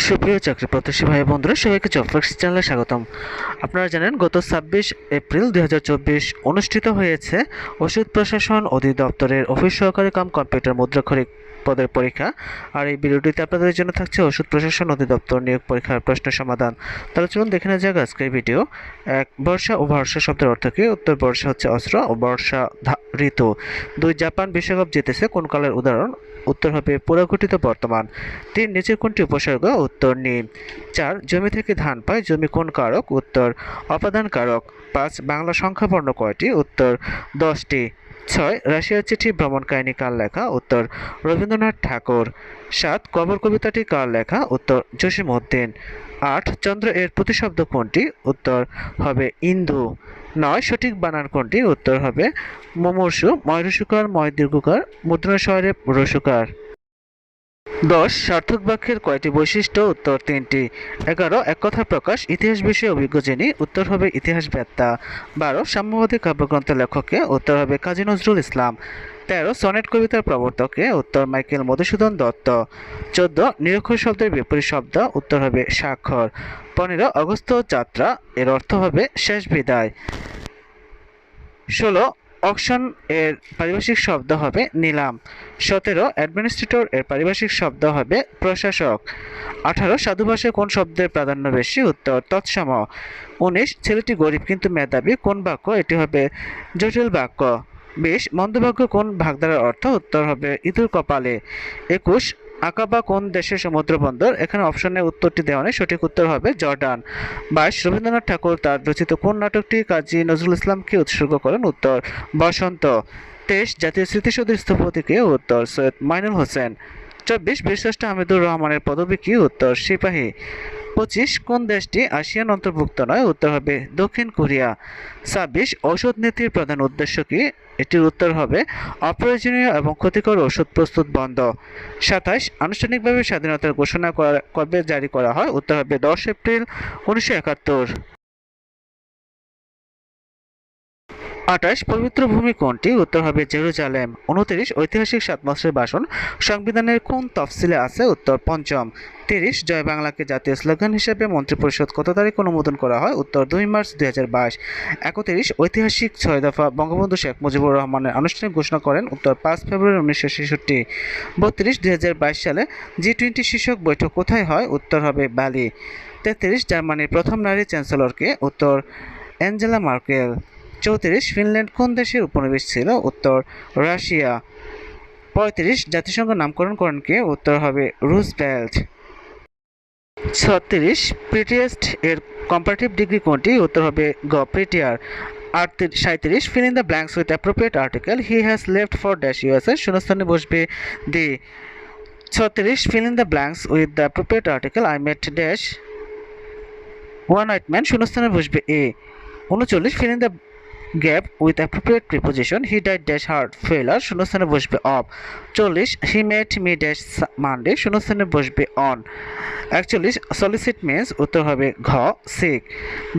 সুপ্রিয় চাকরি প্রত্যাশী ভাই বন্ধুরা, সবাইকে জব ফ্যাক্টস চ্যানেলে স্বাগতম। আপনারা জানেন গত 26 এপ্রিল 2024 অনুষ্ঠিত হয়েছে ওষুধ প্রশাসন অধিদপ্তরের অফিস সহকারী কাম কম্পিউটার মুদ্রাক্ষরিক পদের পরীক্ষা। আর এই ভিডিওটিতে আপনাদের জন্য থাকছে ওষুধ প্রশাসন অধিদপ্তর নিয়োগ পরীক্ষার প্রশ্ন সমাধান। তাহলে চলুন দেখে নেওয়া যাক আজকের ভিডিও। এক, বর্ষা ও ভরসা শব্দের অর্থ কী? উত্তর, বর্ষা হচ্ছে অস্ত্র ও বর্ষা ঋতু। দুই, জাপান বিশ্বকাপ জিতেছে কোন কালের উদাহরণ? উত্তর হবে পুরাঘটিত বর্তমান। তিন, নিচের কোনটি উপসর্গ? উত্তর নিম। চার, জমি থেকে ধান পায়, জমি কোন কারক? উত্তর অপাদান কারক। পাঁচ, বাংলা সংখ্যাবর্ণ কয়টি? উত্তর 10টি। ছয়, রাশিয়ার চিঠি ভ্রমণ কাহিনী কার লেখা? উত্তর রবীন্দ্রনাথ ঠাকুর। সাত, কবর কবিতাটি কার লেখা? উত্তর জসিমউদ্দিন। আট, চন্দ্র এর প্রতিশব্দ কোনটি? উত্তর হবে ইন্দু। নয়, সঠিক বানান কোনটি? উত্তর হবে মুমূর্ষু, ময় রসুকার, ময় দীর্ঘকার, মূর্ধন্য স্বরে রসুকার। 10, সার্থক বাক্যের কয়টি বৈশিষ্ট্য? উত্তর 3টি। 11, এক কথা প্রকাশ, ইতিহাস বিষয়ে অভিজ্ঞ যিনি? উত্তর হবে ইতিহাসবেত্তা। 12, সাম্যবাদী কাব্যগ্রন্থের লেখককে? উত্তর হবে কাজী নজরুল ইসলাম। 13, সনেট কবিতার প্রবর্তককে? উত্তর মাইকেল মধুসূদন দত্ত। 14, নিরক্ষর শব্দের বিপরীত শব্দ? উত্তর হবে স্বাক্ষর। 15, অগস্ত্য যাত্রা এর অর্থ হবে শেষ বিদায়। 16, অকশন এর পারিভাষিক শব্দ হবে নিলাম। 17, অ্যাডমিনিস্ট্রেটর এর পারিভাষিক শব্দ হবে প্রশাসক। 18, সাধু ভাষায় কোন শব্দের প্রাধান্য বেশি? উত্তর তৎসম। 19, ছেলেটি গরিব কিন্তু মেধাবী কোন বাক্য? এটি হবে জটিল বাক্য। 20, মন্দভাগ্য কোন ভাগধারার অর্থ? উত্তর হবে ইঁদুর কপালে। 21, আকাবা কোন দেশের সমুদ্র বন্দর? এখানে অপশনে উত্তরটি দেওয়া নেই, সঠিক উত্তর হবে জর্ডান। 22, রবীন্দ্রনাথ ঠাকুর তার রচিত কোন নাটকটি কাজী নজরুল ইসলামকে উৎসর্গ করেন? উত্তর বসন্ত। 23, জাতীয় স্মৃতিসৌধের স্থপতি কে? উত্তর সৈয়দ মাইনুল হোসেন। 24, বীরশ্রেষ্ঠ হামিদুর রহমানের পদবী কি? উত্তর সিপাহী। 25, কোন দেশটি আসিয়ান অন্তর্ভুক্ত নয়? উত্তর হবে দক্ষিণ কোরিয়া। 26, ঔষধ নীতির প্রধান উদ্দেশ্য কি? এটির উত্তর হবে অপ্রয়োজনীয় এবং ক্ষতিকর ওষুধ প্রস্তুত বন্ধ। 27, আনুষ্ঠানিকভাবে স্বাধীনতার ঘোষণা কবে জারি করা হয়? উত্তর হবে 10 এপ্রিল 1971। 28, পবিত্র ভূমি কোনটি? উত্তর হবে জেরুজালেম। 29, ঐতিহাসিক 7 মাসের ভাষণ সংবিধানের কোন তফসিলে আছে? উত্তর পঞ্চম। 30, জয় বাংলাকে জাতীয় স্লোগান হিসেবে মন্ত্রিপরিষদ কত তারিখ অনুমোদন করা হয়? উত্তর 2 মার্চ 2022। 31, ঐতিহাসিক 6 দফা বঙ্গবন্ধু শেখ মুজিবুর রহমানের আনুষ্ঠানিক ঘোষণা করেন? উত্তর 5 ফেব্রুয়ারি 1966। 32, 2022 সালে G20 শীর্ষক বৈঠক কোথায় হয়? উত্তর হবে বালি। 33, জার্মানির প্রথম নারী চ্যান্সেলর কে? উত্তর অ্যাঞ্জেলা মার্কেল। 34, ফিনল্যান্ড কোন দেশের উপনিবেশ ছিল? উত্তর রাশিয়া। 35, জাতিসংঘ নামকরণ করেন কে? উত্তর হবে রুজভেল্ট। 36, প্রিটিয়েস্ট এর কম্পারেটিভ ডিগ্রি কোনটি? উত্তর হবে গ prettier. 37, fill in the blanks with appropriate article, he has left for dash USA, শূন্যস্থানে বসবে the. 36, fill in the blanks with the appropriate article, I met dash one night man, শূন্যস্থানে বসবে a. 39, fill in the gap with appropriate preposition, he died dash heart failure, শূন্যস্থানে বসবে of. 40, he met me dash Monday, শূন্যস্থানে বসবে on. 41, solicit means, উত্তর হবে ঘ seek.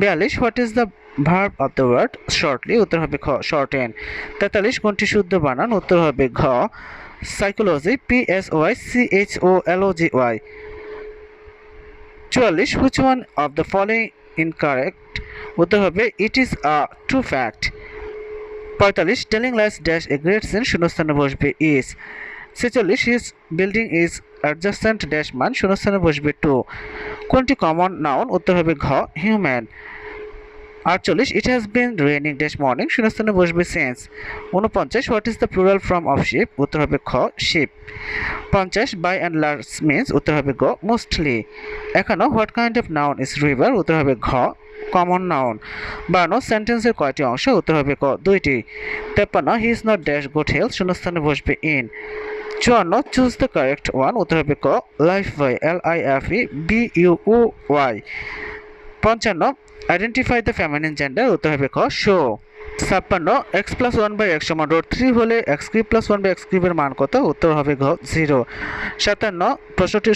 42, what is the verb of the word shortly? উত্তর হবে খ শর্টেন। 43, কোনটি শুদ্ধ বানান? উত্তর হবে ঘ psychology, PSYCHOLOGY। 44, which one of the following incorrect? উত্তর হবে it is a true fact. 45, telling lies dash a great sin, শূন্যস্থানে বসবে is. 46, his building is adjacent dash mine, শূন্যস্থানে বসবে টু। কোনটি কমন নাউন? উত্তর হবে ঘ human. 48, it has been raining dash morning, শূন্যস্থানে বসবে since. 49, what is the plural form of ship? উত্তর হবে খ ship. 50, by and large means, উত্তর হবে গ mostly. 51, what kind of noun is river? উত্তর হবে ঘ কমন নাউন। 52, সেন্টেন্সের কয়টি অংশ? উত্তর হবে ক 2টি। 53, he is not dash good health, শূন্যস্থানে বসবে in. 54, choose the correct one, উত্তর হবে ক lifebuoy, LIFEBUOY। 55, identify the feminine gender, উত্তর হবে খ শো। 56, x+1/x সমান √3 হলে x³ + 1/x³ এর মান কত? উত্তর হবে ঘ 0। 57, প্রশ্নটি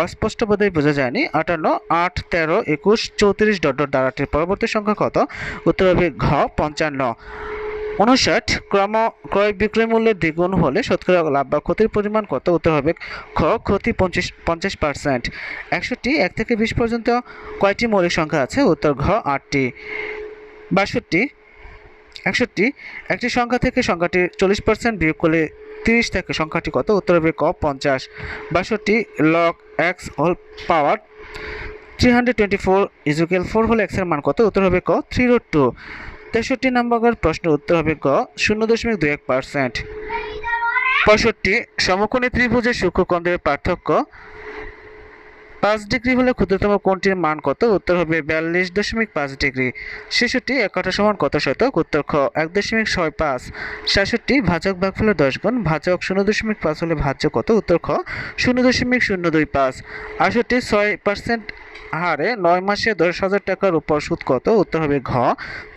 অস্পষ্ট বোধহয় বোঝা যায়নি। 58, 8, 13, 21, 34 দ্বারাটির পরবর্তী সংখ্যা কত? উত্তর হবে ঘ 55। 59 ক্রয় বিক্রয় মূল্যের দ্বিগুণ হলে শতকরা লাভ বা ক্ষতির পরিমাণ কত? উত্তর হবে খ ক্ষতি 50%। 61 1 থেকে 20 পর্যন্ত কয়টি মৌলিক সংখ্যা আছে? উত্তর ঘ 8টি। 62 একটি সংখ্যা থেকে সংখ্যাটি 40% বিয়োগ করলে 30 থেকে সংখ্যাটি কত? উত্তর হবে ক 50। 62 log x whole power 324 equal 4 হলে x এর মান কত? উত্তর হবে ক 3√2। 63 নম্বর প্রশ্নের উত্তর হবে গ 0.21%। 65 সমকোণী ত্রিভুজের সূক্ষ্মকোণের পার্থক্য 5 ডিগ্রি হলে ক্ষুদ্রতম কোণটির মান কত? উত্তর হবে 42.5 ডিগ্রি। 66 1 কাঠা সমান কত শতক? উত্তর খ 1.65। 67 ভাজক ভাগফলের 10 গুণ ভাজক 0.5 হলে ভাজ্য কত? উত্তর খ 0.025। 68 6% হারে 9 মাসে 10,000 টাকার উপর সুদ কত? উত্তর হবে ঘ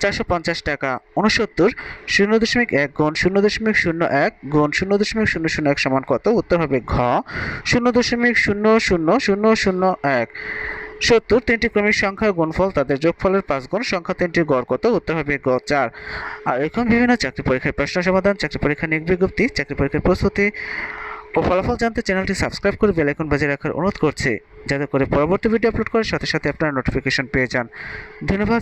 450 টাকা। 69 0.1 গুণ 0.01 গুণ 0.001 সমান কত? উত্তর হবে ঘ 0.00001। 70 তিনটি ক্রমিক সংখ্যার গুণফল তাদের যোগফলের 5 গুণ সংখ্যা তিনটির গড় কত? উত্তর হবে গ 4। আর এখন বিভিন্ন চাকরি পরীক্ষার প্রশ্ন সমাধান, চাকরি পরীক্ষা নিয়োগ বিজ্ঞপ্তি, চাকরি পরীক্ষার প্রস্তুতি ও ফলাফল জানতে চ্যানেলটি সাবস্ক্রাইব করে বেল আইকন বাজিয়ে রাখার অনুরোধ করছি, যাতে করে পরবর্তী ভিডিও আপলোড করার সাথে সাথে আপনারা নোটিফিকেশন পেয়ে যান। ধন্যবাদ।